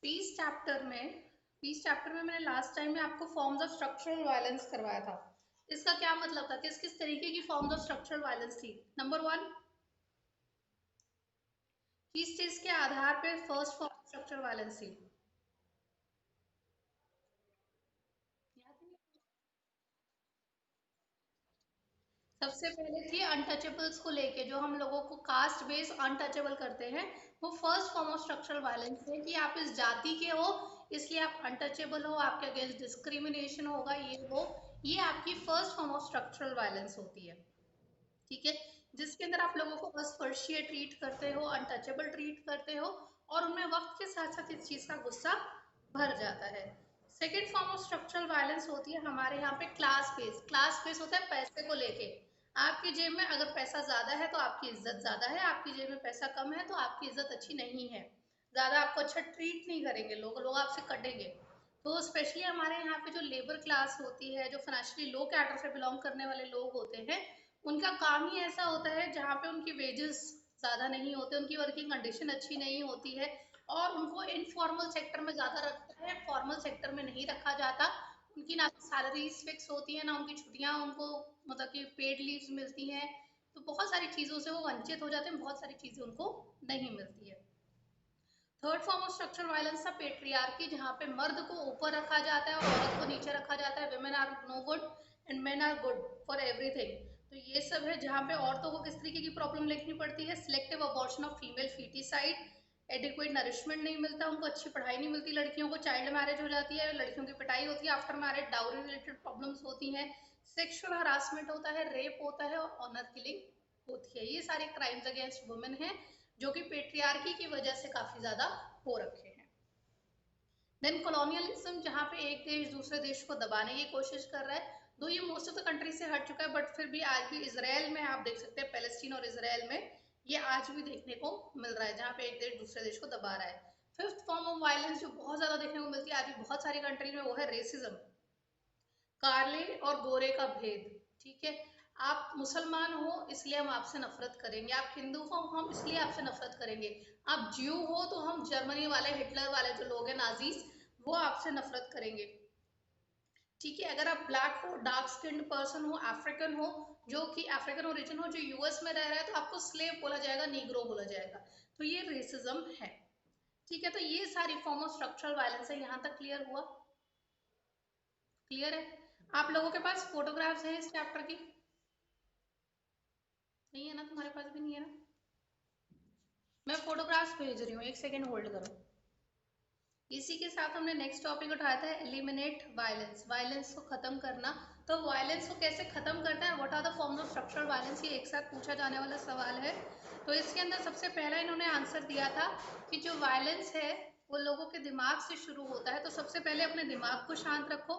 Piece chapter में मैंने last time में आपको फॉर्म्स ऑफ स्ट्रक्चरल वायलेंस करवाया था। इसका क्या मतलब था, किस किस तरीके की फॉर्म्स ऑफ स्ट्रक्चरल वायलेंस थी। नंबर वन, किस चीज के आधार पे first form of structural violence थी। याद ही नहीं। सबसे पहले थी अनटचेबल्स को लेके, जो हम लोगों को कास्ट बेस अनटचेबल करते हैं, वो first form of structural violence है कि आप इस जाति के हो इसलिए आप अनटचेबल हो, आपके अगेंस्ट डिस्क्रिमिनेशन होगा, ये आपकी first form of structural violence होती है। ठीक है, जिसके अंदर आप लोगों को अस्पृश्य ट्रीट करते हो, अनटचेबल ट्रीट करते हो, और उनमें वक्त के साथ साथ इस चीज का गुस्सा भर जाता है। Second form of structural violence होती है हमारे यहाँ पे क्लास बेस होता है पैसे को लेके। आपकी जेब में अगर पैसा ज्यादा है तो आपकी इज्जत ज्यादा है, आपकी जेब में पैसा कम है तो आपकी इज्जत अच्छी नहीं है, ज्यादा आपको अच्छा ट्रीट नहीं करेंगे, लोग लोग आपसे कटेंगे। तो स्पेशली हमारे यहाँ पे जो लेबर क्लास होती है, जो फाइनेंशियली लो कैडर से बिलोंग करने वाले लोग होते हैं, उनका काम ही ऐसा होता है जहाँ पे उनकी वेजेस ज्यादा नहीं होते, उनकी वर्किंग कंडीशन अच्छी नहीं होती है, और उनको इनफॉर्मल सेक्टर में ज्यादा रखता है, फॉर्मल सेक्टर में नहीं रखा जाता। उनकी ना सैलरीज फिक्स होती है, ना उनकी छुट्टियां उनको मतलब कि पेड लीव्स मिलती हैं। तो बहुत सारी चीजों से वो वंचित हो जाते हैं, बहुत सारी चीजें उनको नहीं मिलती है। Third form of structural violence था पेट्रियार्की, जहाँ पे मर्द को ऊपर रखा जाता है और औरत को नीचे रखा जाता है। women are no good and men are good for everything. तो ये सब है जहाँ पे औरतों को किस तरीके की प्रॉब्लम देखनी पड़ती है, selective abortion of female foeticide, adequate nourishment नहीं मिलता उनको, अच्छी पढ़ाई नहीं मिलती, लड़कियों को चाइल्ड मैरिज हो जाती है, लड़कियों की पिटाई होती है after marriage, dowry related problems होती हैं, सेक्सुअल हरासमेंट होता है, रेप होता है, और ऑनर किलिंग होती है। ये सारे क्राइम्स अगेंस्ट वुमेन हैं जो कि पेट्रियार्की की वजह से काफी ज्यादा हो रखे हैं। देन कॉलोनियलिज्म, जहाँ पे एक देश दूसरे देश को दबाने की कोशिश कर रहा है, दो ये मोस्ट ऑफ द कंट्री से हट चुका है, बट फिर भी आज भी इसराइल में आप देख सकते हैं, पैलेस्टीन और इसराइल में ये आज भी देखने को मिल रहा है, जहाँ पे एक देश दूसरे देश को दबा रहा है। फिफ्थ फॉर्म ऑफ वायलेंस जो बहुत ज्यादा देखने को मिलती है आज भी बहुत सारी कंट्री में, वो है रेसिज्म, काले और गोरे का भेद। ठीक है, आप मुसलमान हो इसलिए हम आपसे नफरत करेंगे, आप हिंदू हो हम इसलिए आपसे नफरत करेंगे, आप ज्यू हो तो हम जर्मनी वाले हिटलर वाले जो लोग हैं नाजीज, वो आपसे नफरत करेंगे। ठीक है, अगर आप ब्लैक हो, डार्क स्किन्ड पर्सन हो, अफ्रीकन हो, जो कि अफ्रीकन ओरिजिन हो, जो यूएस में रह रहा है, तो आपको स्लेव बोला जाएगा, नीग्रो बोला जाएगा। तो ये रेसिज्म है। ठीक है, तो ये सारी फॉर्म ऑफ स्ट्रक्चरल वायलेंस है। यहाँ तक क्लियर हुआ? क्लियर है? आप लोगों के पास फोटोग्राफ्स हैं इस चैप्टर की? नहीं है ना, तुम्हारे पास भी नहीं है ना? मैं फोटोग्राफ्स भेज रही हूँ, एक सेकेंड होल्ड करो। इसी के साथ हमने नेक्स्ट टॉपिक उठाया था एलिमिनेट वायलेंस, वायलेंस को खत्म करना। तो वायलेंस को कैसे खत्म करना है, what are the forms of structural violence, ये एक साथ पूछा जाने वाला सवाल है। तो इसके अंदर सबसे पहला इन्होंने आंसर दिया था कि जो वायलेंस है वो लोगों के दिमाग से शुरू होता है। तो सबसे पहले अपने दिमाग को शांत रखो,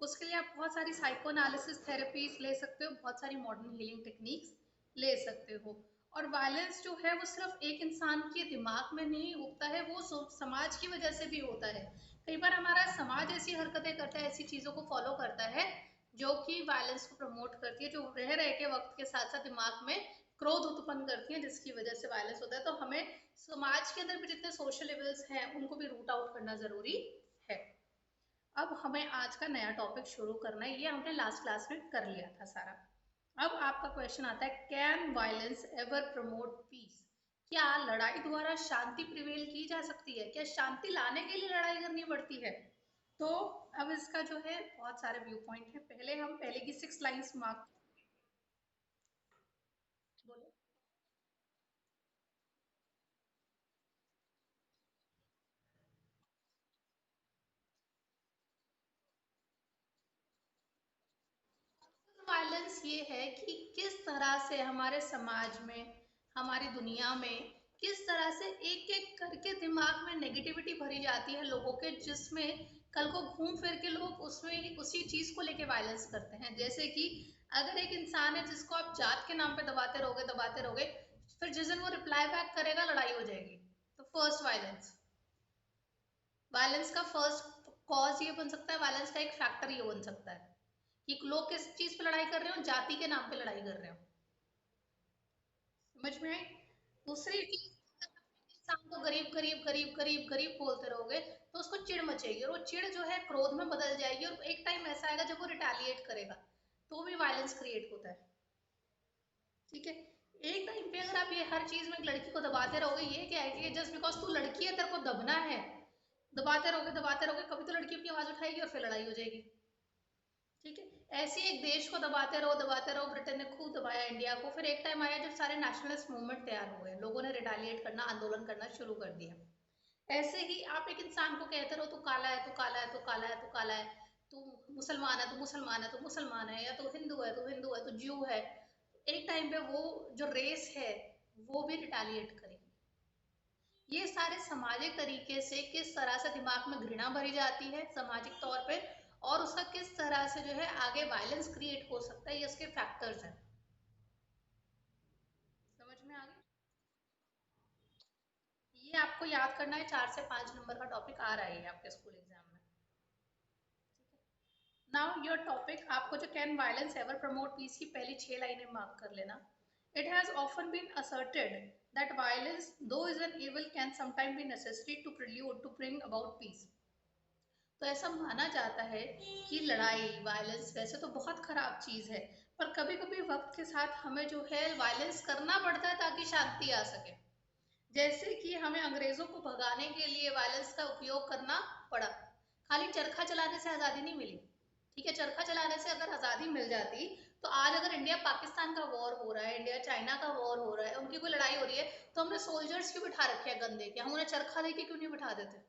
उसके लिए आप बहुत सारी साइको एनालिसिस थेरेपीज ले सकते हो, बहुत सारी मॉडर्न हीलिंग टेक्निक्स ले सकते हो। और वायलेंस जो है वो सिर्फ एक इंसान के दिमाग में नहीं उगता है, वो समाज की वजह से भी होता है। कई बार हमारा समाज ऐसी हरकतें करता है, ऐसी चीजों को फॉलो करता है जो कि वायलेंस को प्रमोट करती है, जो रह रह के वक्त के साथ साथ दिमाग में क्रोध उत्पन्न करती है, जिसकी वजह से वायलेंस होता है। तो हमें समाज के अंदर भी जितने सोशल लेवल्स हैं उनको भी रूट आउट करना जरूरी है। अब हमें आज का नया टॉपिक शुरू करना है, ये हमने लास्ट क्लास में कर लिया था सारा। अब आपका क्वेश्चन आता है, can violence ever promote peace, क्या लड़ाई द्वारा शांति प्रिवेल की जा सकती है, क्या शांति लाने के लिए लड़ाई करनी पड़ती है? तो अब इसका जो है बहुत सारे व्यू पॉइंट है, पहले हम पहले की 6 लाइन्स मार्क। बोलो। वायलेंस ये है कि किस तरह से हमारे समाज में, हमारी दुनिया में, किस तरह से एक एक करके दिमाग में नेगेटिविटी भरी जाती है लोगों के, जिसमें कल को घूम फिर के लोग उसमें ही उसी चीज को लेके वायलेंस करते हैं। जैसे कि अगर एक इंसान है जिसको आप जात के नाम पे दबाते रहोगे, फिर जिस दिन वो रिप्लाई बैक करेगा लड़ाई हो जाएगी। तो फर्स्ट वायलेंस, वायलेंस का फर्स्ट कॉज ये बन सकता है, वायलेंस का एक फैक्टर ये बन सकता है कि लोग किस चीज पे लड़ाई कर रहे हो, जाति के नाम पे लड़ाई कर रहे हो। समझ में आई? दूसरी चीज, इंसान को गरीब गरीब गरीब गरीब गरीब बोलते रहोगे चिड़ मचेगी और वो चिड़ जो है क्रोध में बदल जाएगी और एक टाइम ऐसा आएगा जब वो रिटेलिएट करेगा, तो भी वायलेंस क्रिएट होता है। ठीक है, एक टाइम पे अगर आप ये हर चीज में एक लड़की को दबाते रहोगे, ये क्या है कि जस्ट बिकॉज तू लड़की है तेरे को दबना है, दबाते रहोगे, कभी तो लड़की अपनी आवाज उठाएगी और फिर लड़ाई हो जाएगी। ठीक है, ऐसे ही एक देश को दबाते रहो, ब्रिटेन ने खूब दबाया इंडिया को, फिर एक टाइम आया जब सारे नेशनलिस्ट मूवमेंट तैयार हो गए, लोगों ने रिटेलिएट करना, आंदोलन करना शुरू कर दिया। ऐसे ही आप एक इंसान को कहते रहो तू काला है, तू काला है, तू काला है, तू काला है, तू मुसलमान है, तू मुसलमान है, तू मुसलमान है, या तो हिंदू है, तू हिंदू है, तू ज्यू है, एक टाइम पे वो जो रेस है वो भी रिटेलिएट करेगी। ये सारे सामाजिक तरीके से किस तरह से दिमाग में घृणा भरी जाती है सामाजिक तौर पे, और उसका किस तरह से जो है आगे वायलेंस क्रिएट हो सकता है, ये उसके फैक्टर्स हैं। समझ में आ गया? ये आपको याद करना है, 4 से 5 नंबर का टॉपिक आ रहा है ये आपके स्कूल एग्जाम में। नाउ योर टॉपिक, आपको जो can violence ever promote peace की पहली 6 लाइनें मार्क कर लेना। It has often been asserted that violence though is an evil can sometime be necessary to prelude to bring about peace. तो ऐसा माना जाता है कि लड़ाई, वायलेंस वैसे तो बहुत खराब चीज है, पर कभी कभी वक्त के साथ हमें जो है वायलेंस करना पड़ता है ताकि शांति आ सके। जैसे कि हमें अंग्रेजों को भगाने के लिए वायलेंस का उपयोग करना पड़ा। खाली चरखा चलाने से आजादी नहीं मिली। ठीक है, चरखा चलाने से अगर आजादी मिल जाती, तो आज अगर इंडिया पाकिस्तान का वॉर हो रहा है, इंडिया चाइना का वॉर हो रहा है, उनकी कोई लड़ाई हो रही है, तो हमने सोल्जर्स क्यों बिठा रखे हैं गन देके, हम उन्हें चरखा देके क्यों नहीं बिठा देते?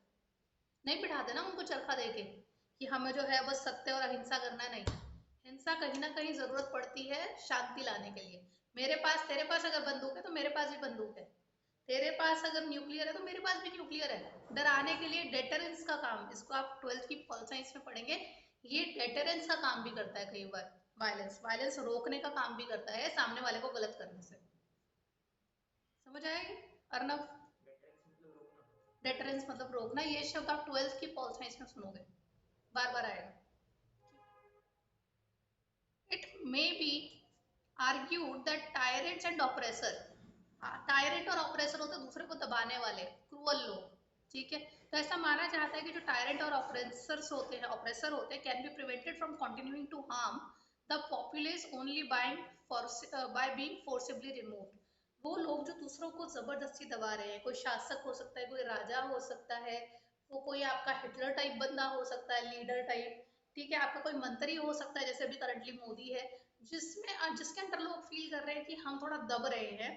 नहीं बिठाते ना उनको चरखा देके, कि हमें जो है बस सत्य और अहिंसा करना है। नहीं, हिंसा कहीं ना कहीं जरूरत पड़ती है शांति लाने के लिए। मेरे पास, तेरे पास अगर बंदूक है तो मेरे पास भी बंदूक है, तेरे पास अगर न्यूक्लियर है तो मेरे पास भी न्यूक्लियर है। डराने के लिए डेटरेंस का काम, इसको आप 12th की पॉल साइंस में पढ़ेंगे, ये डेटरेंस का काम भी करता है कई बार। वायलेंस वायलेंस रोकने का काम भी करता है सामने वाले को गलत करने से। समझ आएगी अर्नब? डेटरेंस मतलब रोकना, ये शब्द आप 12th की पॉल साइंस में सुनोगे, बार बार आएगा। It may be argued that tyrants and oppressor, tyrant और ऑपरेसर होते हैं दूसरे को दबाने वाले क्रूअल लोग। ठीक है, तो ऐसा माना जाता है कि जो टायरेंट और ऑपरेसर्स होते हैं, ऑपरेसर होते हैं, can be prevented from continuing to harm the populace only by being forcibly removed. वो लोग जो दूसरों को जबरदस्ती दबा रहे हैं, कोई शासक हो सकता है, कोई राजा हो सकता है, वो कोई आपका हिटलर टाइप बंदा हो सकता है, लीडर टाइप। ठीक है, आपका कोई मंत्री हो सकता है जैसे अभी करंटली मोदी है, जिसके अंदर लोग फील कर रहे हैं कि हम थोड़ा दब रहे हैं।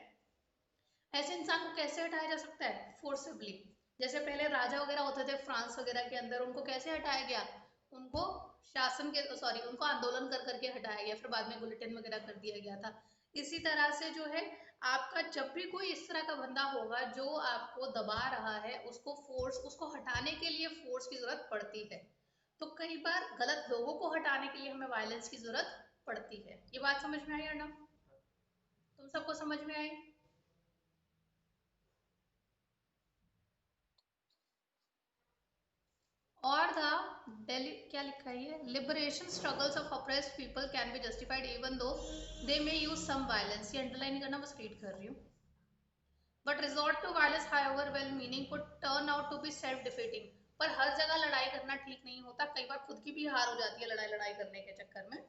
ऐसे इंसान को कैसे हटाया जा सकता है? फोर्सिबली। जैसे पहले राजा वगैरह होते थे फ्रांस वगैरह के अंदर, उनको कैसे हटाया गया? उनको शासन के, सॉरी, उनको आंदोलन कर करके हटाया गया, फिर बाद में गुलेटिन वगैरह कर दिया गया था। इसी तरह से जो है आपका जब भी कोई इस तरह का बंदा होगा जो आपको दबा रहा है, उसको हटाने के लिए फोर्स की जरूरत पड़ती है। तो कई बार गलत लोगों को हटाने के लिए हमें वायलेंस की जरूरत पड़ती है। ये बात समझ में आई अर्नब? तुम सबको समझ में आई? और द डेली, क्या लिखा है ये, liberation struggles of oppressed people can be justified even though they may use some violence. ये अंडरलाइन करना, बस रीड कर रही हूँ। But resort to violence however well meaning could turn out to be self defeating. पर हर जगह लड़ाई करना ठीक नहीं होता, कई बार खुद की भी हार हो जाती है लड़ाई लड़ाई करने के चक्कर में।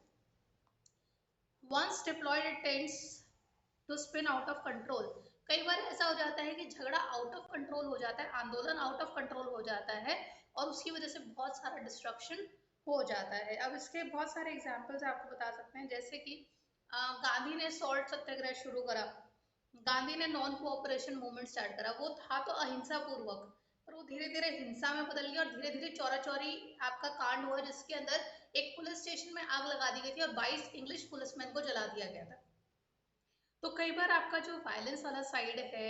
Once deployed it tends to spin out of control. कई बार ऐसा हो जाता है कि झगड़ा आउट ऑफ कंट्रोल हो जाता है, आंदोलन आउट ऑफ कंट्रोल हो जाता है, और उसकी वजह से बहुत सारा डिस्ट्रक्शन हो जाता है। अब इसके बहुत सारे एग्जाम्पल्स आपको बता सकते हैं, जैसे कि गांधी ने सॉल्ट सत्याग्रह शुरू करा, गांधी ने नॉन कोऑपरेशन मूवमेंट स्टार्ट करा, वो था तो अहिंसा पूर्वक, पर वो धीरे धीरे हिंसा में बदल गया और धीरे धीरे चौरा चौरी आपका कांड हुआ, जिसके अंदर एक पुलिस स्टेशन में आग लगा दी गई थी और 22 इंग्लिश पुलिसमैन को जला दिया गया था। तो कई बार आपका जो वायलेंस वाला साइड है,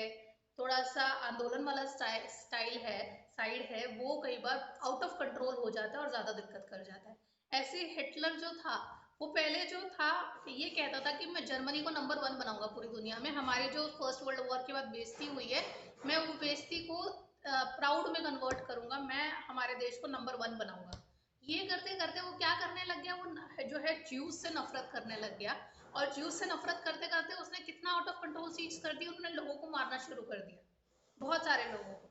थोड़ा सा आंदोलन वाला स्टाइल है, साइड है, वो कई बार आउट ऑफ कंट्रोल हो जाता है और ज्यादा दिक्कत कर जाता है। ऐसे हिटलर जो था, वो पहले जो था ये कहता था कि मैं जर्मनी को नंबर 1 बनाऊंगा पूरी दुनिया में, हमारी जो फर्स्ट वर्ल्ड वॉर के बाद बेइज्जती हुई है, मैं वो बेइज्जती को प्राउड में कन्वर्ट करूंगा, मैं हमारे देश को नंबर 1 बनाऊंगा। ये करते करते वो क्या करने लग गया, वो जो है ज्यूज से नफरत करने लग गया, और ज्यूज से नफरत करते करते उसने कितना आउट ऑफ कंट्रोल चीज कर दी, उन्होंने लोगों को मारना शुरू कर दिया, बहुत सारे लोगों को।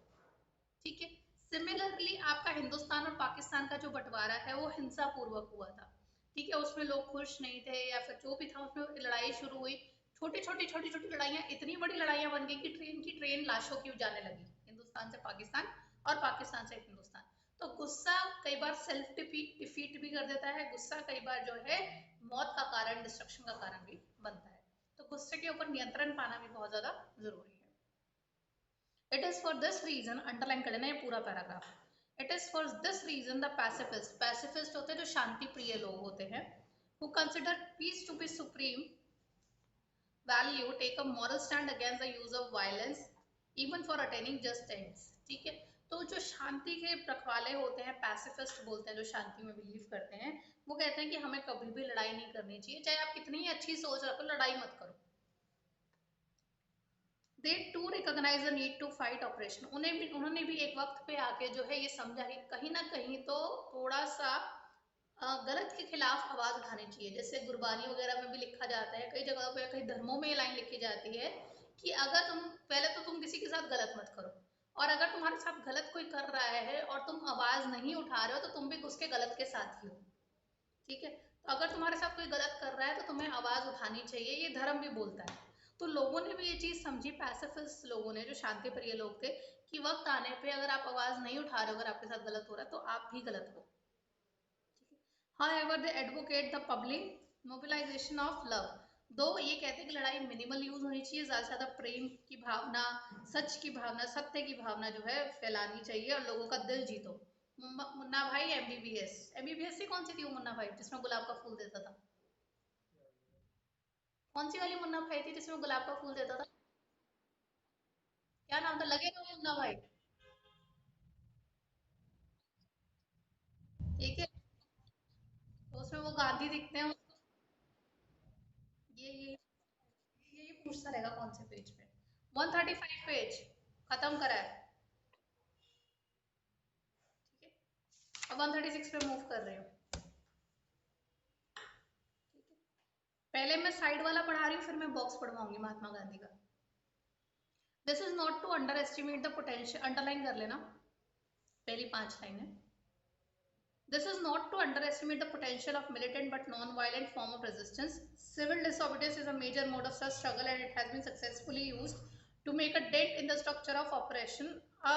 ठीक है, सिमिलरली आपका हिंदुस्तान और पाकिस्तान का जो बंटवारा है वो हिंसा पूर्वक हुआ था। ठीक है, उसमें लोग खुश नहीं थे या फिर जो भी था, उसमें लड़ाई शुरू हुई, छोटी छोटी लड़ाइयाँ इतनी बड़ी लड़ाइयाँ बन गई कि ट्रेन की ट्रेन लाशों की जाने लगी, हिंदुस्तान से पाकिस्तान और पाकिस्तान से हिंदुस्तान। तो गुस्सा कई बार सेल्फ डिफीट भी कर देता है, गुस्सा कई बार जो है मौत का कारण, डिस्ट्रक्शन का कारण भी बनता है। तो गुस्से के ऊपर नियंत्रण पाना भी बहुत ज्यादा जरूरी है। It is for this reason, underline कर लेना ये पूरा paragraph. It is for this reason the pacifist, pacifist होते हैं जो शांति प्रिय लोग होते हैं, who consider peace to be supreme value, take a moral stand against the use of violence even for attaining just ends। ठीक है, तो जो शांति के रखवाले होते हैं, पैसिफिस्ट बोलते हैं, जो शांति में बिलीव करते हैं, वो कहते हैं कि हमें कभी भी लड़ाई नहीं करनी चाहिए, चाहे आप कितनी ही अच्छी सोच रखो, लड़ाई मत करो। They too recognise the need to fight operation, उन्होंने भी एक वक्त पे आके जो है ये समझा कि कहीं ना कहीं तो थोड़ा सा गलत के खिलाफ आवाज उठानी चाहिए। जैसे गुरबानी वगैरह में भी लिखा जाता है, कई जगहों पे, कई धर्मों में ये लाइन लिखी जाती है कि अगर तुम, पहले तो तुम किसी के साथ गलत मत करो, और अगर तुम्हारे साथ गलत कोई कर रहा है और तुम आवाज नहीं उठा रहे हो तो तुम भी उसके गलत के साथ ही हो। ठीक है, तो अगर तुम्हारे साथ कोई गलत कर रहा है तो तुम्हें आवाज उठानी चाहिए, ये धर्म भी बोलता है। तो लोगों ने भी ये चीज समझी, पैसिफिस्ट लोगों ने, जो शांति प्रिय लोग थे, कि वक्त आने पे अगर आप आवाज नहीं उठा रहे हो, अगर आपके साथ गलत हो रहा है तो आप भी गलत हो। However, they advocate the public mobilization of love। दो ये कहते हैं कि लड़ाई मिनिमल यूज होनी चाहिए, ज्यादा से ज्यादा प्रेम की भावना, सच की भावना, सत्य की भावना जो है फैलानी चाहिए और लोगों का दिल जीतो। मुन्ना भाई एमबीबीएस, एमबीबीएस से कौन सी थी वो मुन्ना भाई जिसमें गुलाब का फूल देता था? कौन सी वाली मुन्ना भाई थी जिसमें गुलाब का फूल देता था? क्या नाम था, लगे रहो मुन्ना भाई। ठीक है, तो उसमें वो गांधी दिखते हैं उसको। ये पूछता रहेगा कौन से पेज पे। 135 पेज खत्म करा है। ठीक है, अब 136 पे मूव कर रहे हो। ठीक है, पहले मैं साइड वाला पढ़ा रही हूँ, फिर मैं बॉक्स पढ़वाऊंगी महात्मा गांधी का। This is not to underestimate the potential, underline कर लेना पहली 5 लाइनें। This is not to underestimate the potential of militant but non-violent form of resistance. Civil disobedience is a major mode of such struggle and it has been successfully used to make a dent in the structure of oppression. A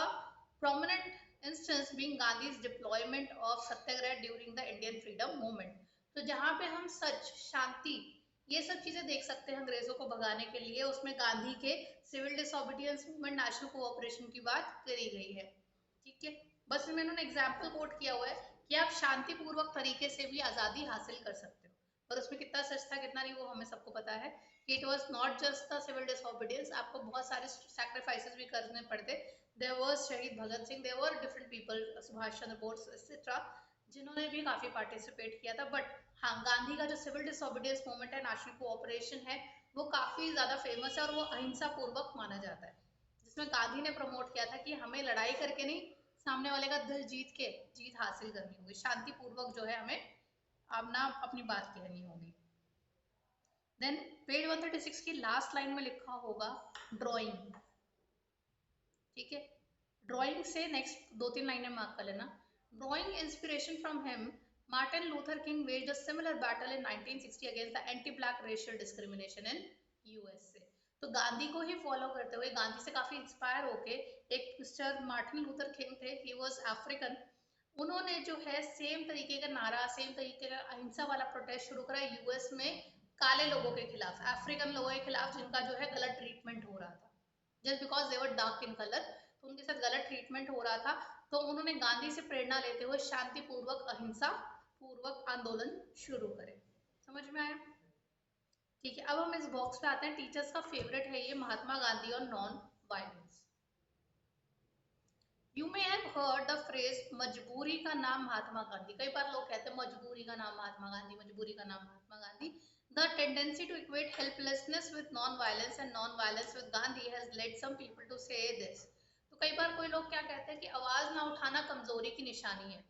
prominent instance being Gandhi's deployment of Satyagraha during the Indian freedom movement. तो जहाँ पे हम सच, शांति, ये सब चीजें देख सकते हैं अंग्रेजों को भगाने के लिए, उसमें गांधी के civil disobedience movement, national cooperation की बात करी गई है। ठीक है, बस में इन्होंने एग्जाम्पल कोट किया हुआ है कि आप शांतिपूर्वक तरीके से भी आजादी हासिल कर सकते हो, पर उसमें कितना सच था कितना नहीं वो हमें सबको पता है कि it was not just the civil disobedience, आपको बहुत सारे सैक्रिफाइसेस भी करने पड़ते। There was Shaheed Bhagat Singh, there were different people, Subhash Chandra Bose etcetera, जिन्होंने भी काफी पार्टिसिपेट किया था। बट हाँ, गांधी का जो सिविल डिसोबीडियंस मूवमेंट है, नेशनल कोऑपरेशन है, वो काफी ज्यादा फेमस है और वो अहिंसा पूर्वक माना जाता है, जिसमें गांधी ने प्रमोट किया था कि हमें लड़ाई करके नहीं, सामने वाले का दिल जीत के जीत हासिल करनी होगी, शांतिपूर्वक जो है हमें अपना अपनी बात कहनी होगी। देन पेज 136 की लास्ट लाइन में लिखा होगा ड्राइंग। ठीक है, ड्राइंग से नेक्स्ट 2-3 लाइनें मार्क कर लेना। Drawing inspiration from him, Martin Luther king waged a similar battle in 1960 against the anti-black racial discrimination in USA। तो गांधी को ही फॉलो करते हुए, गांधी से काफी इंस्पायर होके, एक मिस्टर मार्टिन लूथर किंग थे, ही वाज अफ्रीकन, उन्होंने जो है सेम तरीके का नारा, सेम तरीके का अहिंसा वाला प्रोटेस्ट शुरू करा यूएस में, काले लोगों के खिलाफ, अफ्रीकन लोगों के खिलाफ, जिनका जो है गलत ट्रीटमेंट हो रहा था, just because they were dark in colour, तो उनके साथ गलत ट्रीटमेंट हो रहा था। तो उन्होंने गांधी से प्रेरणा लेते हुए शांतिपूर्वक अहिंसा पूर्वक आंदोलन शुरू करे। समझ में आया? ठीक है, अब हम इस बॉक्स पे आते हैं, टीचर्स का फेवरेट है ये, महात्मा गांधी और non violence. You may have heard the phrase मजबूरी का नाम महात्मा गांधी, कई बार लोग कहते हैं मजबूरी का नाम महात्मा गांधी, मजबूरी का नाम Mahatma Gandhi. The tendency to equate helplessness with non violence and non violence with Gandhi has led some people to say this. तो कई बार कोई लोग क्या कहते हैं कि आवाज ना उठाना कमजोरी की निशानी है।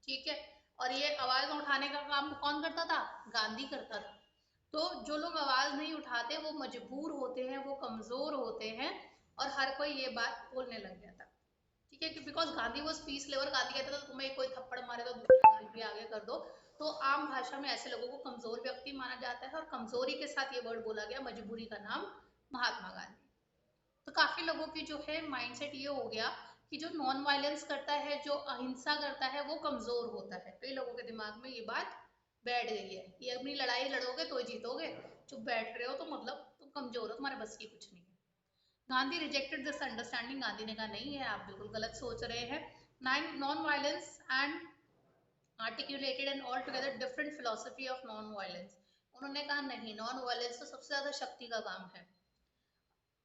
ठीक है, और ये आवाज ना उठाने का काम कौन करता था? गांधी करता था। तो जो लोग आवाज नहीं उठाते वो मजबूर होते हैं, वो कमजोर होते हैं, और हर कोई ये बात बोलने लग गया था। ठीक ठीक है, बिकॉज गांधी वॉज पीस लेवर। गांधी कहता था तुम्हें कोई थप्पड़ मारे तो दूसरे गाल भी आगे कर दो। तो आम भाषा में ऐसे लोगों को कमजोर व्यक्ति माना जाता है, और कमजोरी के साथ ये वर्ड बोला गया, मजबूरी का नाम महात्मा गांधी। तो काफी लोगों की जो है माइंडसेट ये हो गया कि जो नॉन वायलेंस करता है, जो अहिंसा करता है, वो कमजोर होता है। कई लोगों के दिमाग में ये बात बैठ गई है, ये अपनी लड़ाई लड़ोगे तो ही जीतोगे, चुप बैठ रहे हो तो मतलब तुम कमजोर हो, तुम्हारे बस की कुछ नहीं है। Gandhi rejected this understanding. Gandhi ने कहा नहीं है, आप बिल्कुल गलत सोच रहे हैं। Nine non violence and articulated and all together different philosophy of non violence. उन्होंने कहा नहीं, नॉन वायलेंस तो सबसे ज्यादा शक्ति का काम है।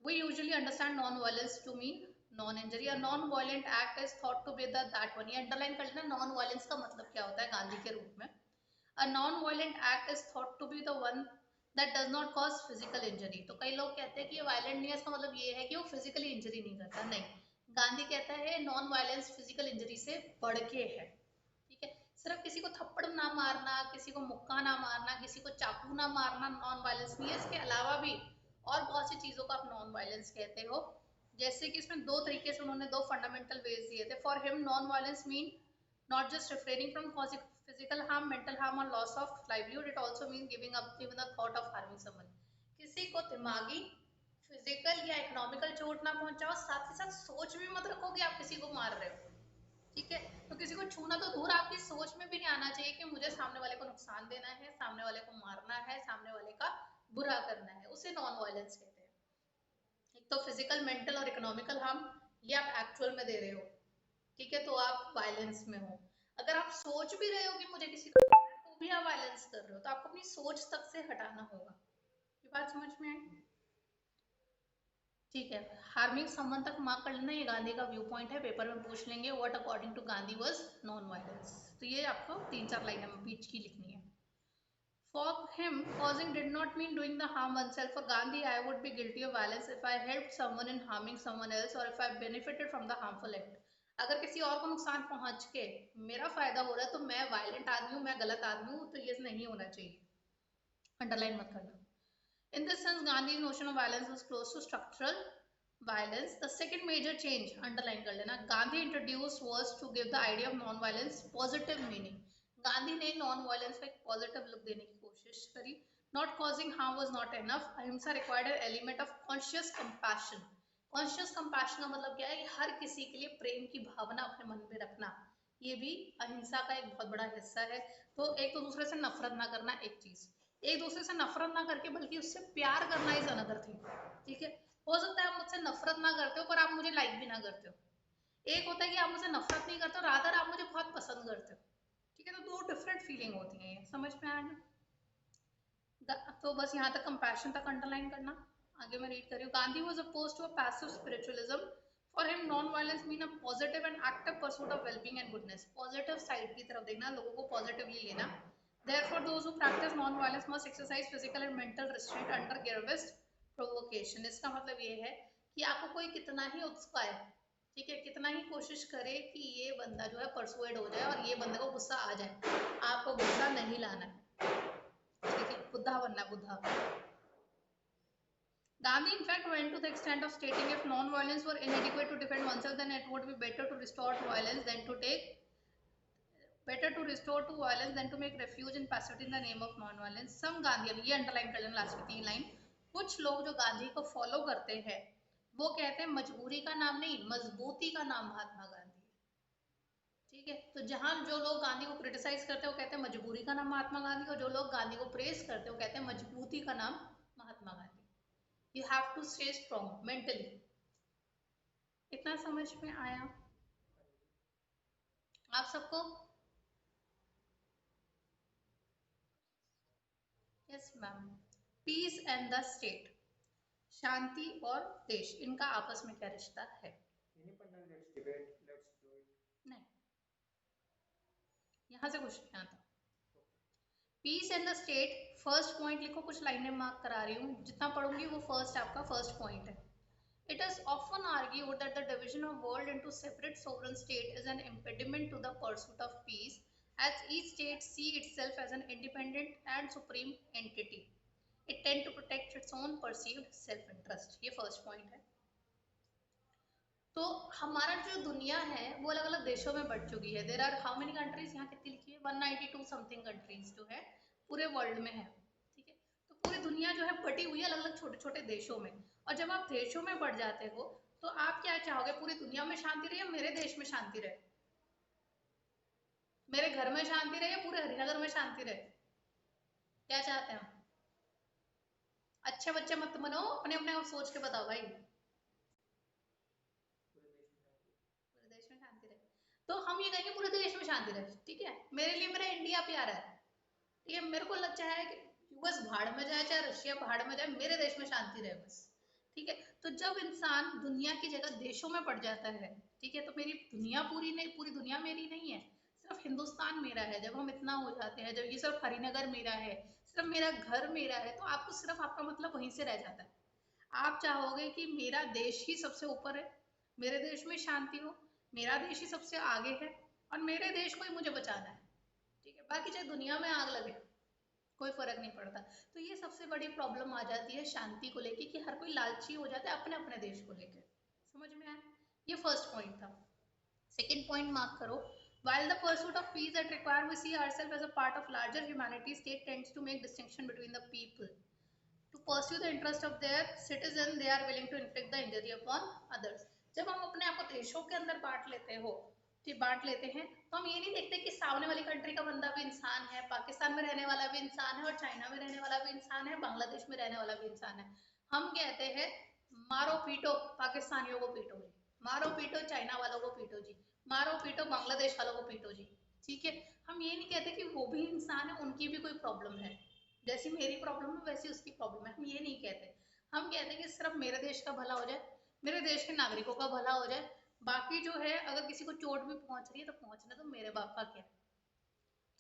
We usually understand non-violence to mean non-injury. A non-violent act is thought to be the that one. ये अंडरलाइन कर लेना, non-violence का मतलब क्या होता है गांधी के रूप में। A non-violent act is thought to be the one that does not cause physical injury. तो कई लोग कहते हैं कि ये violent नहीं है, इसका मतलब ये है कि वो physically injury नहीं करता। नहीं, गांधी कहता है non-violence physical injury से बढ़ के है। ठीक है, सिर्फ किसी को थप्पड़ ना मारना, किसी को मुक्का ना मारना, किसी को चाकू ना मारना नॉन वायलेंस नहीं है। इसके अलावा भी और बहुत सी चीजों को आप नॉन वायलेंस कहते हो। जैसे कि इसमें दो तरीके से उन्होंने दो फंडामेंटल वेज दिए थे। For him non violence mean not just refraining from causing physical harm, mental harm or loss of livelihood, it also means giving up even the thought of harming someone. किसी को दिमागी, physical या economical चोट ना पहुंचाओ, साथ ही साथ सोच भी मत रखो कि आप किसी को मार रहे हो। ठीक है, तो किसी को छूना तो दूर, आपकी सोच में भी नहीं आना चाहिए कि मुझे सामने वाले को नुकसान देना है, सामने वाले को मारना है, सामने वाले का बुरा करना है। उसे नॉन वायलेंस कहते हैं। एक तो फिजिकल, मेंटल और इकोनॉमिकल हार्म, ये आप एक्चुअल में दे रहे हो। ठीक है, तो आप वायलेंस में हो। अगर आप सोच भी रहे हो कि मुझे किसी को तो भी आप वायलेंस कर रहे हो, तो आपको अपनी सोच तक से हटाना होगा। ये बात समझ में आई? ठीक है, हार्मिंग समवन तक मार्क कर लेना, ये गांधी का व्यू पॉइंट है, पेपर में पूछ लेंगे what according to Gandhi was non violence. तो ये आपको तीन चार लाइनें बीच की लिखनी है। For him, causing did not mean doing the harm oneself. For Gandhi, I would be guilty of violence if I helped someone in harming someone else or if I benefited from the harmful act. अगर किसी और को नुकसान पहुंच के मेरा फायदा हो रहा है तो मैं वायलेंट आदमी हूँ, मैं गलत आदमी हूँ, तो ये नहीं होना चाहिए। अंडरलाइन मत करना। In this sense, Gandhi's notion of violence was close to structural violence. The second major change, underline कर लेना, Gandhi introduced was to give the idea of non-violence positive meaning. Gandhi ने नॉन वायलेंस को एक positive look देने की कोशिश करी। Not causing harm was not enough, ahimsa required an element of conscious compassion. Conscious compassion का मतलब क्या है कि हर किसी के लिए प्रेम की भावना अपने मन में रखना, ये भी अहिंसा का एक बहुत बड़ा हिस्सा है। तो एक तो दूसरे से नफरत ना करना, एक चीज, एक दूसरे से नफरत ना करके बल्कि उससे प्यार करना इज अनदर थिंग। ठीक है, हो सकता है आप मुझसे नफरत ना करते हो पर आप मुझे लाइक भी ना करते हो। एक होता है कि आप मुझसे नफरत नहीं करते हो, रादर आप मुझे बहुत पसंद करते हो। ठीक है, तो दो डिफरेंट फीलिंग होती है, ये समझ में आया ना? तो बस यहाँ तक कंपैशन तक अंडरलाइन करना। आगे मैं रीड कर रही हूँ। Gandhi was opposed to a passive spiritualism. For him non violence mean a positive and active pursuit of wellbeing and goodness. Positive side की तरफ देखना, लोगों को पॉजिटिवली लेना। Therefore, those who practice non-violence must exercise physical and mental restraint under gravest provocation. इसका मतलब ये है कि आपको कोई कितना ही उकसाए, ठीक है, कितना ही कोशिश करे कि ये बंदा जो है परसुएड हो जाए और ये बंदे को गुस्सा आ जाए, आपको गुस्सा नहीं लाना है। ठीक है, बुद्धा बनना, Buddha. Gandhi, in fact, went to the extent of stating if non-violence were inadequate to defend oneself, then it would be better to restore to violence than to take better to restore to violence than to make refuge in passivity in the name of non-violence. Some Gandhian, ये underline कर लेना last की तीन line, कुछ लोग जो गांधी को follow करते हैं वो कहते हैं मजबूरी का नाम नहीं, मजबूती का नाम महात्मा गांधी है। ठीक है, तो जहां जो लोग गांधी को क्रिटिसाइज करते हैं वो कहते हैं मजबूरी का नाम महात्मा गांधी, और जो लोग गांधी को प्रेस करते हैं वो कहते हैं मजबूती का नाम Mahatma Gandhi. You have to stay strong mentally. इतना समझ में आया आप सबको? Yes ma'am. Peace and the state, शांति और देश, इनका आपस में क्या रिश्ता है? नहीं, यहाँ से कुछ नहीं आता। Peace and the state, first point लिखो, कुछ लाइनें मार्क करा रही हूँ, जितना पढ़ूंगी वो फर्स्ट आपका फर्स्ट पॉइंट है। It is often argued that the division of world into separate sovereign state is an impediment to the pursuit of peace, as each state see itself as an independent and supreme entity. It tend to protect its own perceived self-interest. ये first point है। तो हमारा जो दुनिया है वो अलग अलग देशों में बढ़ चुकी है। There are how many countries, यहाँ कितनी लिखी है, 192 समथिंग कंट्रीज जो है पूरे वर्ल्ड में है। ठीक है, तो पूरी दुनिया जो है बटी हुई है अलग अलग छोटे छोटे देशों में। और जब आप देशों में बढ़ जाते हो तो आप क्या चाहोगे, पूरी दुनिया में शांति रहे या मेरे देश में शांति रहे, मेरे घर में शांति रहे या पूरे हरिनगर में शांति रहे? क्या चाहते हैं हम? अच्छे बच्चे मत बनो, अपने अपने आप सोच के बताओ भाई। पूरे देश में शांति रहे, तो हम ये कहेंगे पूरे देश में शांति रहे। ठीक है, मेरे लिए मेरा इंडिया प्यारा है। ठीक है, मेरे को लगता है कि यूएस भाड़ में जाए चाहे रशिया भाड़ में जाए, मेरे देश में शांति रहे बस। ठीक है, तो जब इंसान दुनिया की जगह देशों में पड़ जाता है, ठीक है, तो मेरी दुनिया पूरी नहीं, पूरी दुनिया मेरी नहीं है, सिर्फ हिंदुस्तान मेरा है। जब हम इतना हो जाते हैं, जब ये सिर्फ हरिनगर मेरा है, सिर्फ मेरा घर मेरा है, तो आपको सिर्फ आपका मतलब वहीं से रह जाता है। आप चाहोगे कि मेरा देश ही सबसे ऊपर है, मेरे देश में शांति हो, मेरा देश ही सबसे आगे है, और मेरे देश को ही मुझे बचाना है। ठीक है, बाकी चाहे दुनिया में आग लगे कोई फर्क नहीं पड़ता। तो ये सबसे बड़ी प्रॉब्लम आ जाती है शांति को लेके, कि हर कोई लालची हो जाता है अपने अपने देश को लेके। समझ में आया? ये फर्स्ट पॉइंट था। सेकंड पॉइंट मार्क करो। While the pursuit of peace that require we see ourselves as a part of larger humanity, state tends to make distinction between the people. To pursue the interest of their citizen, they are willing to inflict the injury upon others. जब हम अपने आप को देशों के अंदर बांट लेते हैं, तो हम ये नहीं देखते कि सामने वाली कंट्री का बंदा भी इंसान है, पाकिस्तान में रहने वाला भी इंसान है, और चाइना में रहने वाला भी इंसान है, बांग्लादेश में रहने वाला भी इंसान है। हम कहते हैं मारो पीटो पाकिस्तानियों को पीटो जी, मारो पीटो चाइना वालों को पीटो जी, मारो पीटो बांग्लादेश वालों को पीटो जी। ठीक है, हम ये नहीं कहते कि वो भी इंसान है, उनकी भी कोई प्रॉब्लम है, जैसी मेरी प्रॉब्लम है वैसी उसकी प्रॉब्लम है। हम ये नहीं कहते, हम कहते हैं कि सिर्फ मेरे देश का भला हो जाए, मेरे देश के नागरिकों का भला हो जाए, बाकी जो है अगर किसी को चोट भी पहुंच रही है तो पहुंचने तो मेरे बाप का क्या।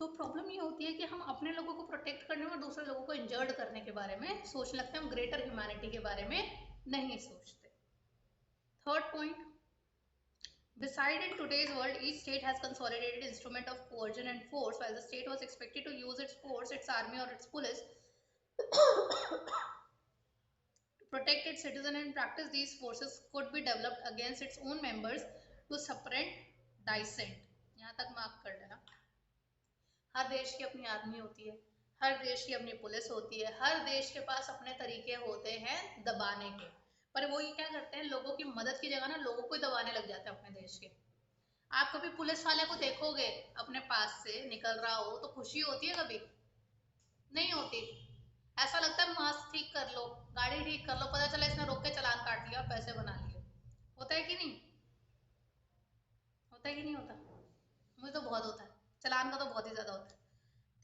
तो प्रॉब्लम ये होती है कि हम अपने लोगों को प्रोटेक्ट करने में और दूसरे लोगों को इंजर्ड करने के बारे में सोचने लगते हैं, हम ग्रेटर ह्यूमैनिटी के बारे में नहीं सोचते। Third point, beside in today's world, each state has consolidated instrument of coercion and force. While the state was expected to use its force, its army or its police protect its citizens and practice these forces could be developed against its own members to suppress dissent. यहाँ तक mark कर लेना। हर देश की अपनी army होती है, हर देश की अपनी पुलिस होती है, हर देश के पास अपने तरीके होते हैं दबाने के, पर वो ये क्या करते हैं, लोगों की मदद की जगह ना लोगों को ही दबाने लग जाते हैं अपने देश के। आप कभी पुलिस वाले को देखोगे अपने पास से निकल रहा हो तो खुशी होती है? कभी नहीं होती। ऐसा लगता है मास्क ठीक कर लो, गाड़ी ठीक कर लो, पता चला इसने रोक के चालान काट लिया और पैसे बना लिए। होता है कि नहीं? होता है कि नहीं होता? मुझे तो बहुत होता है, चालान का तो बहुत ही ज्यादा होता है।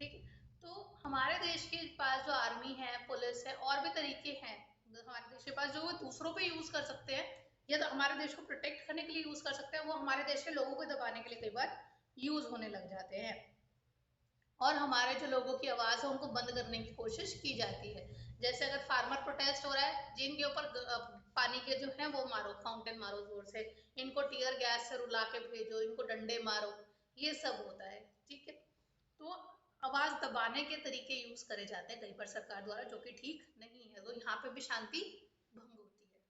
ठीक है, तो हमारे देश के पास जो आर्मी है, पुलिस है, और भी तरीके हैं हमारे देश के पास जो वो दूसरों पे यूज कर सकते हैं, या तो हमारे देश को प्रोटेक्ट करने के लिए यूज कर सकते हैं, वो हमारे देश के लोगों को दबाने के लिए कई बार यूज होने लग जाते हैं, और हमारे जो लोगों की आवाज है उनको बंद करने की कोशिश की जाती है। जैसे अगर फार्मर प्रोटेस्ट हो रहा है, जिनके ऊपर पानी के जो है वो मारो, फाउंटेन मारो जोर से, इनको टीयर गैस से रुला के भेजो, इनको डंडे मारो, ये सब होता है। ठीक है, तो आवाज दबाने के तरीके यूज करे जाते हैं कई बार सरकार द्वारा, जो कि ठीक नहीं है, तो यहाँ पे भी शांति भंग होती है।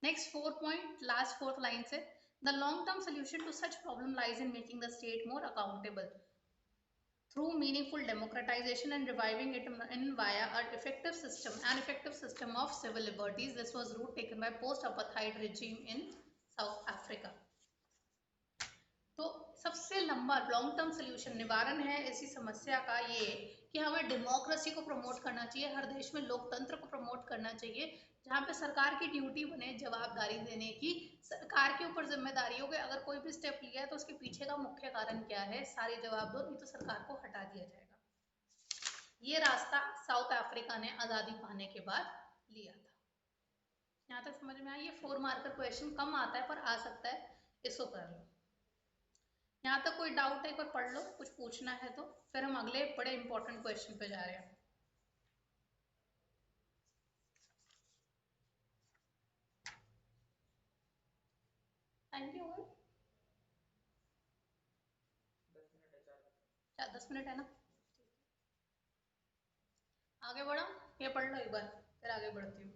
Next four point, last fourth line से, the long term solution to such problem lies in making the state more accountable through meaningful democratization and reviving it in via an effective system of civil liberties. This was route taken by post-apartheid regime in South Africa. तो सबसे लंबा long term solution, निवारण है ऐसी समस्या का ये कि हमें डेमोक्रेसी को प्रमोट करना चाहिए, हर देश में लोकतंत्र को प्रमोट करना चाहिए, जहाँ पे सरकार की ड्यूटी बने जवाबदारी देने की, सरकार के ऊपर जिम्मेदारी हो गई, अगर कोई भी स्टेप लिया है तो उसके पीछे का मुख्य कारण क्या है, सारे जवाब दो, नहीं तो सरकार को हटा दिया जाएगा। ये रास्ता साउथ अफ्रीका ने आज़ादी पाने के बाद लिया था। यहाँ तक समझ में आया? ये 4 मार्कर क्वेश्चन कम आता है पर आ सकता है, इसको कर लो। यहाँ तक कोई डाउट है? एक बार पढ़ लो, कुछ पूछना है तो फिर हम अगले बड़े इंपॉर्टेंट क्वेश्चन पे जा रहे हैं। टाइम क्यों हुआ? 10 मिनट है ना? आगे बढ़ा, ये पढ़ लो एक बार, फिर आगे बढ़ती हूँ।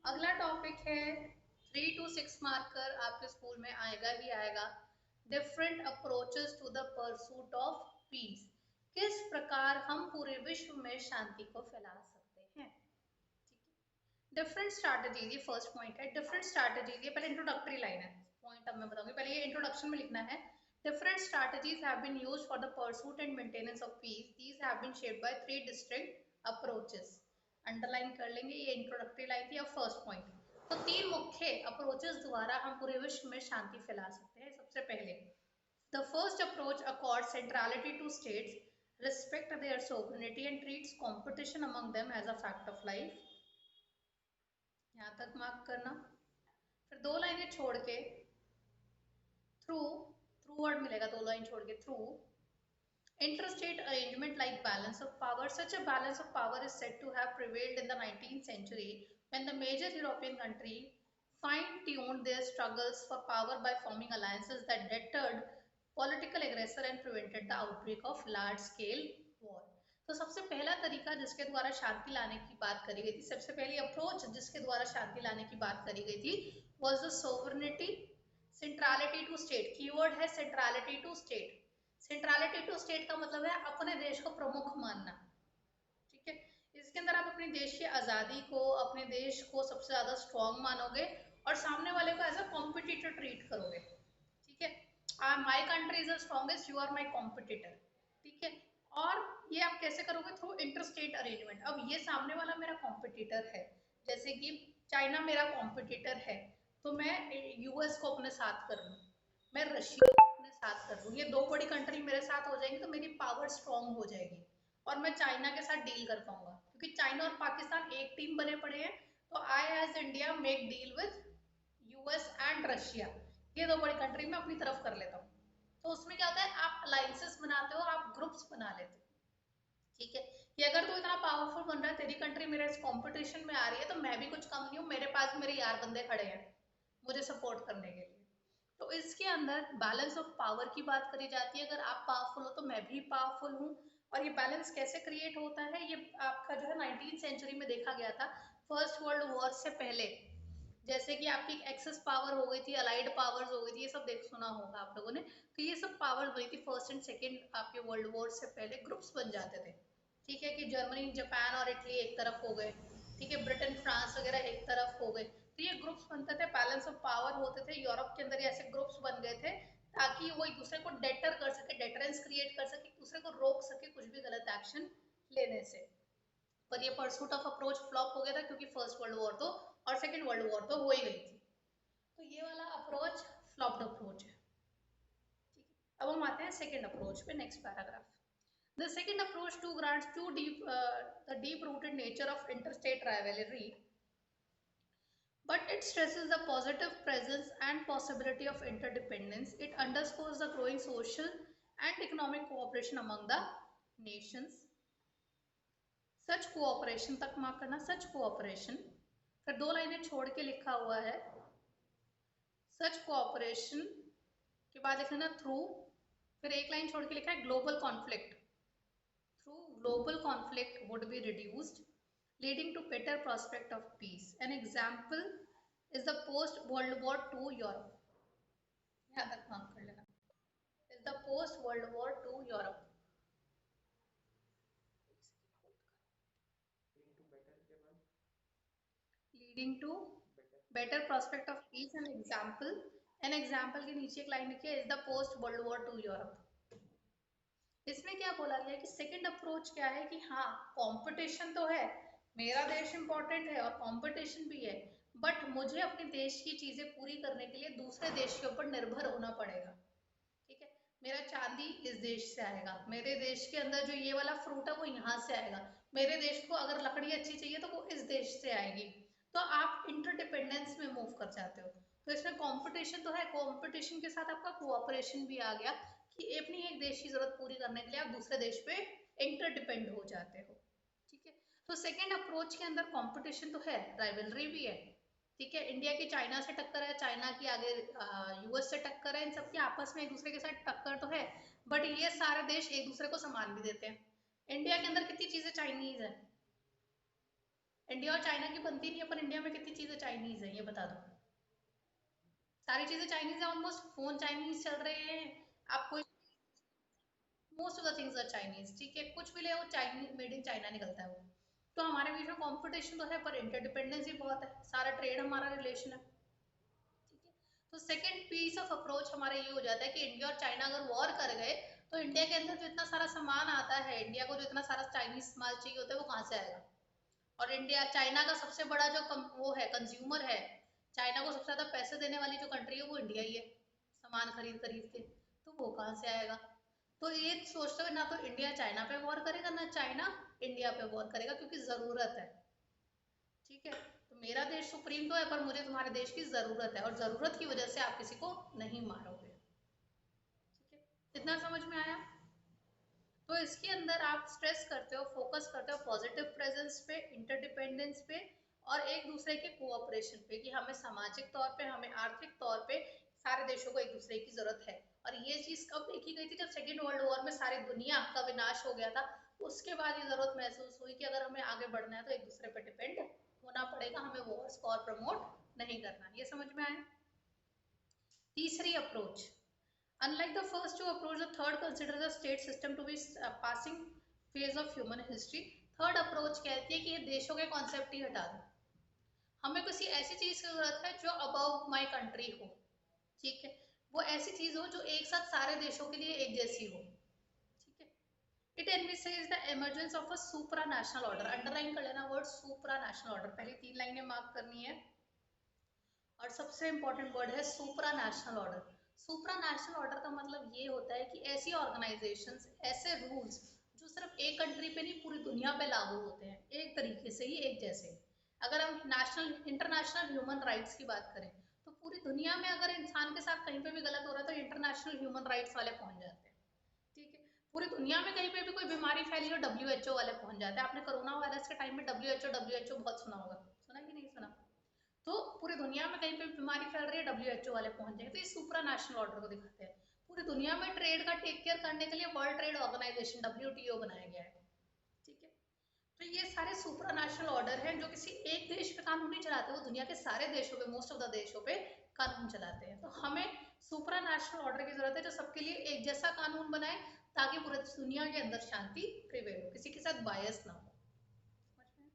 अगला टॉपिक है 3 to 6 मार्कर, आपके स्कूल में आएगा ही आएगा। Different approaches to the pursuit of peace. किस प्रकार हम पूरे विश्व में शांति को फैला सकते हैं। डिफरेंट स्ट्रैटेजीज, ये फर्स्ट पॉइंट है। डिफरेंट स्ट्रैटेजीज, ये पहले इंट्रोडक्टरी लाइन है, पॉइंट अब मैं बताऊंगी, पहले ये इंट्रोडक्शन में लिखना है। Different strategies have been used for the pursuit and maintenance of peace, these have been shaped by 3 distinct approaches. Underline कर लेंगे, ये इंट्रोडक्टरी लाइन थी। अब फर्स्ट पॉइंट, तो 3 मुख्य अप्रोचेस द्वारा हम पूरे विश्व में शांति फैला सकते हैं। सबसे पहले, the first approach accord centrality to states, respect their sovereignty and treats competition among them as a fact of life। यहाँ तक मार्क करना। फिर 2 लाइनें छोड़ के थ्रू, थ्रू वर्ड मिलेगा 2 लाइन छोड़ के, through interstate arrangement like balance of power, such a balance of power is said to have prevailed in the 19th century when the major European country fine-tuned their struggles for power by forming alliances that deterred political aggressor and prevented the outbreak of large-scale war। तो सबसे पहला तरीका जिसके द्वारा शांति लाने की बात करी गई थी, सबसे पहली अप्रोच जिसके द्वारा शांति लाने की बात करी गई थी, was the sovereignty, centrality to state. Keyword है centrality to state. Centrality to state का मतलब है अपने देश को प्रमुख मानना, ठीक है। इसके अंदर आप अपने देश की आजादी को, अपने देश को सबसे ज्यादा स्ट्रॉन्ग मानोगे और सामने वाले को एज अ कॉम्पिटिटर ट्रीट करोगे, ठीक है। My country is the strongest, you are my competitor, ठीक है। और ये आप कैसे करोगे, थ्रू इंटरस्टेट अरेंजमेंट। अब ये सामने वाला मेरा कॉम्पिटिटर है, जैसे कि चाइना मेरा कॉम्पिटिटर है, तो मैं यूएस को अपने साथ कर लूँ, मैं रशिया को अपने साथ कर लूँ, ये 2 बड़ी कंट्री मेरे साथ हो जाएंगी तो मेरी पावर स्ट्रॉन्ग हो जाएगी और मैं चाइना के साथ डील कर पाऊंगा, क्योंकि चाइना और पाकिस्तान एक टीम बने पड़े हैं। तो I as India make deal with US and Russia, ये 2 बड़ी कंट्री में अपनी तरफ कर लेता हूँ। तो उसमें क्या होता है, आप अलायंसेस बनाते हो, आप ग्रुप्स बना लेते हो, ठीक है। कि अगर तू इतना पावरफुल बन रहा है, तेरी कंट्री मेरे इस कंपटीशन में आ रही है, तो मैं भी कुछ कम नहीं हूँ, मेरे पास मेरे यार बंदे खड़े हैं मुझे सपोर्ट करने के लिए। तो इसके अंदर बैलेंस ऑफ पावर की बात करी जाती है, अगर आप पावरफुल हो तो मैं भी पावरफुल हूँ। और ये बैलेंस कैसे क्रिएट होता है, ये आपका जो है 19th सेंचुरी में देखा गया था, फर्स्ट वर्ल्ड वॉर से पहले। जैसे कि आपकी एक्सेस पावर हो गई थी, अलाइड पावर्स हो गई थी, ये सब देख सुना होगा आप लोगों ने। तो ये सब पावर हुई थी फर्स्ट एंड सेकेंड आपके वर्ल्ड वॉर से पहले, ग्रुप्स बन जाते थे, ठीक है। कि जर्मनी, जापान और इटली एक तरफ हो गए, ठीक है, ब्रिटेन, फ्रांस वगैरह एक तरफ हो गए। तो ये ग्रुप्स बनते थे, बैलेंस ऑफ पावर होते थे, यूरोप के अंदर ऐसे ग्रुप्स बन गए थे ताकि वो एक दूसरे को डेटर कर सके, डेटरेंस क्रिएट कर सके, एक दूसरे को रोक सके कुछ भी गलत एक्शन लेने से। पर ये परसूट ऑफ अप्रोच फ्लॉप हो गया था, क्योंकि फर्स्ट वर्ल्ड वॉर तो और सेकेंड वर्ल्ड वॉर तो हो ही गई थी। तो ये वाला अप्रोच फ्लॉप्ड अप्रोच है, ठीक है। अब हम आते हैं सेकेंड अप्रोच पे, next paragraph. The second approach to grants too deep, the deep-rooted nature of interstate rivalry, but it stresses the positive presence and possibility of interdependence. It underscores the growing social and economic cooperation among the nations. Such cooperation तक mark करना, such cooperation, फिर 2 लाइनें छोड़ के लिखा हुआ है such cooperation के बाद लिख लेना थ्रू, फिर 1 लाइन छोड़ के लिखा है global conflict, through global conflict would be reduced, leading to better prospect of peace. An example is the post-World War II Europe. यहाँ तक मार्क कर लेना, is the post-World War II Europe. Leading to better prospect of peace. An example के नीचे 1 line लिखिए, is the post-World War II Europe. इसमें क्या बोला गया कि सेकंड अप्रोच क्या है कि हाँ, कंपटीशन तो है, मेरा देश इंपॉर्टेंट है और कंपटीशन भी है, बट मुझे अपने देश की चीजें पूरी करने के लिए दूसरे देश के ऊपर निर्भर होना पड़ेगा, ठीक है। मेरा चांदी इस देश से आएगा, मेरे देश के अंदर जो ये वाला फ्रूट है वो यहाँ से आएगा, मेरे देश को अगर लकड़ी अच्छी चाहिए तो वो इस देश से आएगी। तो आप इंटरडिपेंडेंस में मूव कर जाते हो। तो इसमें कंपटीशन तो है, कंपटीशन के साथ आपका कोऑपरेशन भी आ गया कि अपनी एक देश की जरूरत पूरी करने के लिए आप दूसरे देश पे इंटरडिपेंड हो जाते हो, ठीक है। तो सेकेंड अप्रोच के अंदर कंपटीशन तो है, राइवलरी भी है, ठीक है। इंडिया की चाइना से टक्कर है, चाइना की आगे यूएस से टक्कर है, इन सबकी आपस में एक दूसरे के साथ टक्कर तो है, बट ये सारे देश एक दूसरे को सामान भी देते हैं। इंडिया के अंदर कितनी चीजें चाइनीज है, इंडिया और चाइना की बनती नहीं है, पर इंडिया में कितनी चीजें चाइनीज है ये बता दो। सारी चीजें चाइनीज है ऑलमोस्ट, फोन चाइनीज चल रहे हैं। आप कोई, most of the things are Chinese, ठीक है, कुछ भी ले वो चाइनीज, मेड इन चाइना निकलता है वो। तो हमारे बीच में कंपटीशन तो है, पर इंटरडिपेंडेंस भी बहुत है, सारा ट्रेड हमारा रिलेशन है, ठीक है। तो सेकंड पीस ऑफ अप्रोच हमारा ये हो जाता है कि इंडिया और चाइना अगर वॉर कर गए, तो इंडिया के अंदर जो इतना सारा सामान आता है, इंडिया को जो इतना सारा चाइनीज माल चाहिए होता है, वो कहाँ से आएगा? और इंडिया चाइना का सबसे बड़ा जो वो है कंज्यूमर है, चाइना को सबसे ज्यादा पैसे देने वाली जो कंट्री है वो इंडिया ही है, सामान खरीद खरीद के। तो वो कहाँ से आएगा? तो ये सोचते हुए ना तो इंडिया चाइना पे वॉर करेगा, ना चाइना इंडिया पे वॉर करेगा, क्योंकि जरूरत है, ठीक है। तो मेरा देश सुप्रीम तो है, पर मुझे तुम्हारे देश की जरूरत है, और जरूरत की वजह से आप किसी को नहीं मारोगे, ठीक है। इतना समझ में आया? तो इसके अंदर आप स्ट्रेस करते हो, फोकस करते हो पॉजिटिव प्रेजेंस पे, इंटरडिपेंडेंस पे, और एक दूसरे के कोऑपरेशन पे, कि हमें सामाजिक तौर पे, हमें आर्थिक तौर पे सारे देशों को एक दूसरे की जरूरत है। और ये चीज कब देखी गई थी? जब सेकेंड वर्ल्ड वॉर में सारी दुनिया का विनाश हो गया था, उसके बाद ये जरूरत महसूस हुई कि अगर हमें आगे बढ़ना है तो एक दूसरे पर डिपेंड होना पड़ेगा, हमें वॉर्स को और प्रमोट नहीं करना। ये समझ में आया? तीसरी approach, unlike the first two approach, the third considers the state system to be a passing phase of human history. Third approach कहती है कि ये देशों के कॉन्सेप्ट ही हटा दो, हमें किसी ऐसी चीज की जरूरत है जो अबाउट माई कंट्री हो, ठीक है, वो ऐसी चीज हो जो एक साथ सारे देशों के लिए एक जैसी हो, ठीक है। It envisages the emergence of a supra national order, underline कर लेना वर्ड सुप्रा नेशनल ऑर्डर, पहली तीन लाइनें मार्क करनी है। और सबसे इंपॉर्टेंट वर्ड है सुप्रा नेशनल ऑर्डर। सुप्रा नेशनल ऑर्डर का मतलब ये होता है कि ऐसी ऑर्गेनाइजेशंस, ऐसे रूल्स जो सिर्फ एक कंट्री पे नहीं पूरी दुनिया पे लागू होते हैं, एक तरीके से ही, एक जैसे। अगर हम नेशनल इंटरनेशनल ह्यूमन राइट्स की बात करें, तो पूरी दुनिया में अगर इंसान के साथ कहीं पे भी गलत हो रहा है तो इंटरनेशनल ह्यूमन राइट्स वाले पहुंच जाते हैं, ठीक है। पूरी दुनिया में कहीं पे भी कोई बीमारी फैली हो, डब्ल्यू वाले पहुंच जाते हैं। आपने कोरोना वायरस के टाइम में डब्ल्यू एच ओ बहुत सुना होगा, सुना कि नहीं सुना? तो पूरी दुनिया में कहीं पे बीमारी फैल रही है, डब्ल्यूएचओ वाले पहुंच जाएंगे। तो ये सुप्रा नेशनल ऑर्डर को दिखाते हैं। पूरी दुनिया में ट्रेड का टेक केयर करने के लिए वर्ल्ड ट्रेड ऑर्गेनाइजेशन डब्ल्यूटीओ बनाया गया है, ठीक है। तो ये सारे सुप्रा नेशनल ऑर्डर हैं जो किसी एक देश पे कानून नहीं चलाते, वो दुनिया के सारे देशों पे, मोस्ट ऑफ द देशों पे कानून चलाते हैं। तो हमें सुप्रा नेशनल ऑर्डर की जरूरत है जो सबके लिए एक जैसा कानून बनाए, ताकि पूरी दुनिया के अंदर शांति प्रिवेल हो, किसी के साथ बायस ना हो। समझ में?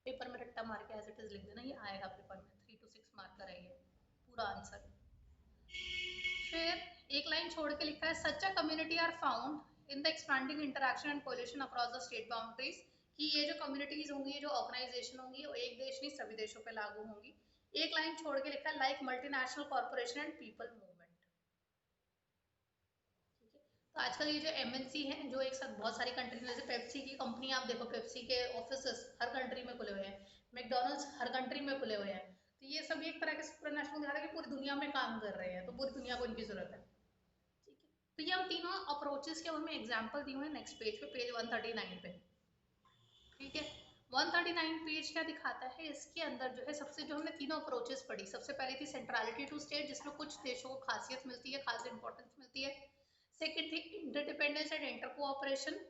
पेपर में रट्टा मार के एज इट इज लिख देना, ये आएगा पेपर में, 3 to 6 मार्क का रहेगा पूरा आंसर। फिर एक लाइन छोड़ के लिखा है, such a community are found in the expanding interaction and coalition across the state boundaries, कि ये जो कम्युनिटीज होंगी, ये जो ऑर्गेनाइजेशन होंगी, वो एक देश नहीं सभी देशों पे लागू होंगी। एक लाइन छोड़ के लिखा है, like multinational corporation and people movement, ठीक है। तो आजकल ये जो एमएनसी हैं जो एक साथ बहुत सारी कंट्री, जैसे पेप्सी की कंपनी, आप देखो पेप्सी के ऑफिस हर कंट्री में खुले हुए हैं, मैकडोनल्ड्स हर कंट्री में खुले हुए हैं। तो ये सब एक तरह के सुप्रानेशनल दिखा रहा है कि पूरी दुनिया में काम कर रहे हैं, तो पूरी दुनिया को इनकी जरूरत है, ठीक है। तो ये हम तीनों अप्रोचेस के हमें एग्जाम्पल दिए हुए हैं नेक्स्ट पेज पे, पेज 139 पे, ठीक है। 139 पेज क्या दिखाता है? इसके अंदर जो है सबसे, जो हमने तीनों अप्रोचेस पढ़ी, सबसे पहले थी सेंट्रलिटी टू स्टेट, जिसमें कुछ देशों को खासियत मिलती है, खास इंपॉर्टेंस मिलती है। सेकंड थी इंटरडिपेंडेंस एंड इंटर कोऑपरेशन,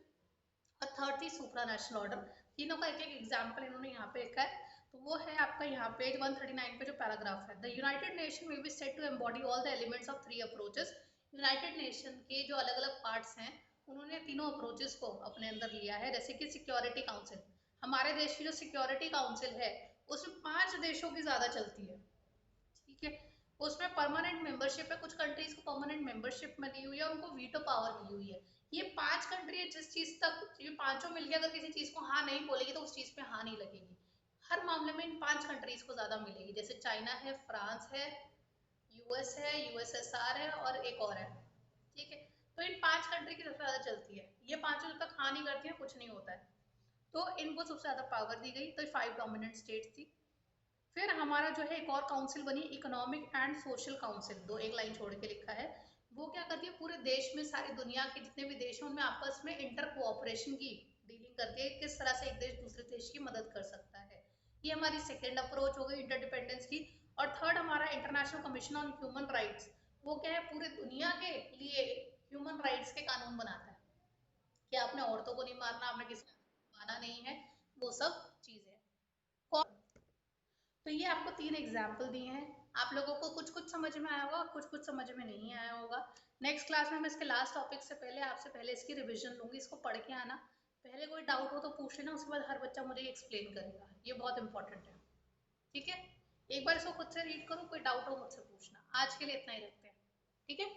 और थर्ड थी सुप्रा नेशनल ऑर्डर। तीनों का एक एक एग्जाम्पल इन्होंने यहाँ पे लिखा है। तो वो है आपका यहाँ पेज 139 पे जो पैराग्राफ है, the United Nation will be said to embody all the elements of 3 approaches. United Nation के जो अलग अलग पार्ट्स हैं, उन्होंने तीनों अप्रोचेस को अपने अंदर लिया है। जैसे कि सिक्योरिटी काउंसिल, हमारे देश की जो सिक्योरिटी काउंसिल है, उसमें 5 देशों की ज्यादा चलती है, ठीक है। उसमें परमानेंट मेंबरशिप है, कुछ कंट्रीज को परमानेंट मेंबरशिप मिली हुई है, उनको वीटो पावर मिली हुई है। ये 5 कंट्री है, जिस चीज तक ये पांचों मिलकर अगर किसी चीज को हाँ नहीं बोलेगी तो उस चीज पे हाँ नहीं लगेगी। हर मामले में इन 5 कंट्रीज को ज्यादा मिलेगी, जैसे चाइना है, फ्रांस है, यूएस है, यूएसएसआर है, और एक और है, ठीक है। तो इन 5 कंट्री की सबसे ज्यादा चलती है, ये पांचों जब तक हाँ नहीं करती है कुछ नहीं होता है। तो इनको सबसे ज्यादा पावर दी गई, तो 5 डोमिनेंट स्टेट्स थी। फिर हमारा जो है एक और काउंसिल बनी, इकोनॉमिक एंड सोशल काउंसिल, दो एक लाइन छोड़ के लिखा है। वो क्या करती है, पूरे देश में, सारी दुनिया के जितने भी देश हैं उनमें आपस में इंटर कोऑपरेशन की डीलिंग करती है, किस तरह से एक देश दूसरे देश की मदद कर सकता है। ये हमारी सेकेंड अप्रोच हो गई इंटरडिपेंडेंस की। और थर्ड हमारा international commission on human rights, वो क्या है, पूरे दुनिया के लिए ह्यूमन राइट्स के कानून बनाता है कि आपने औरतों को नहीं मारना, आपने किसी को माना नहीं है, वो सब चीजें। तो ये आपको 3 एग्जाम्पल दिए हैं। आप लोगों को कुछ कुछ समझ में आया होगा, कुछ कुछ समझ में नहीं आया होगा। नेक्स्ट क्लास में मैं इसके लास्ट टॉपिक से पहले आपसे पहले इसकी रिवीजन लूंगी, इसको पढ़ के आना। पहले कोई डाउट हो तो पूछ लेना, उसके बाद हर बच्चा मुझे एक्सप्लेन करेगा, ये बहुत इंपॉर्टेंट है। ठीक है, एक बार इसको खुद से रीड करो, कोई डाउट हो मुझसे पूछना। आज के लिए इतना ही रखते हैं, ठीक है।